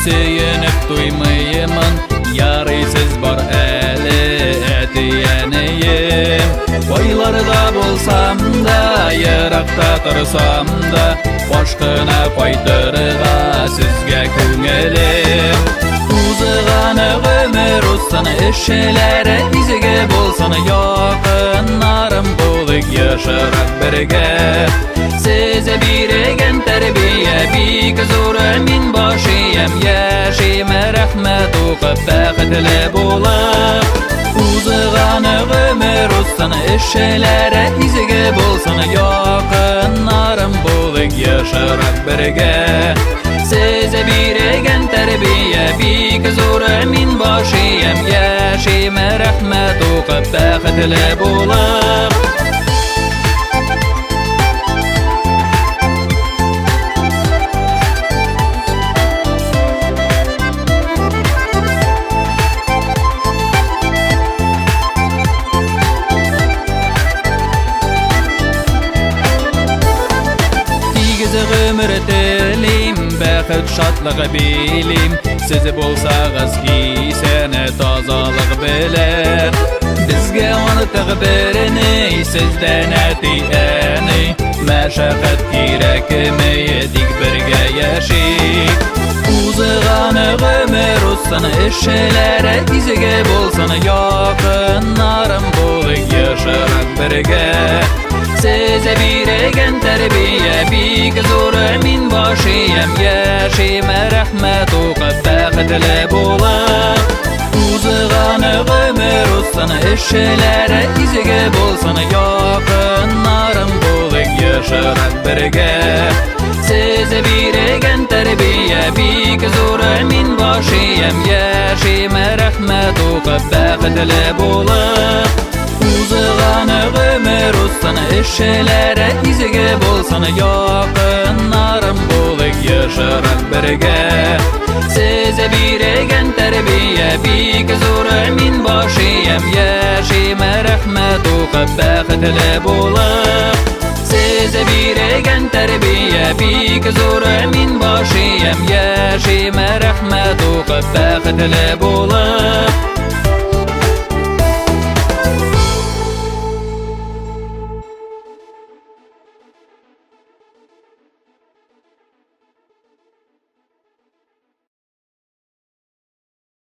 Сөйініп туймыйымын, ярыйсыз бар әлі әтиянейім. Байларда болсам да, ерақта тұрсам да, башқына қайтырға сізге көңілім. Узығаны өмір ұтсын, ішілері изіге болсын, яқынарым болық яшырақ бірге. Сізі береген тәрбие бик зор, мен башиям, яшим рахмет оқып бақытлы болып. Узығаны өмір ұтсын, ішілері изіге болсын, яқынарым болық яшырақ бірге. Сізі береген тәрбие бик зор, мен башиям, яшим рахмет оқып бақытлы болып. Өмір тілейм, бәқіт шатлық білейм. Сіз болсағыз кейсені тазалық білер. Бізге анытық біріні, сізден әтейәні. Мәшәқат керек мейдік бірге яшик. Узығаны өмір ұтсын, ішілері изіге болсын, яқынарым болық яшырақ бірге. Сізі береген тәрбие бик зор, мен башиям, яшим рахмет оқып бақытлы болып. Узығаны өмір ұтсын, ішілері изіге болсын, яқынарым болық яшырақ бірге. Сізі береген тәрбие бик зор, мен башиям, яшим рахмет оқып бақытлы болып. Узығаны өмір ұтсын, ішілері изіге болсын, яқынарым болық яшырақ бірге. Сізі береген тәрбие бик зор, мен башиям, яшим рахмет оқып бақытлы болып. Сізі береген тәрбие бик зор, мен башиям, яшим рахмет оқып бақытлы болып.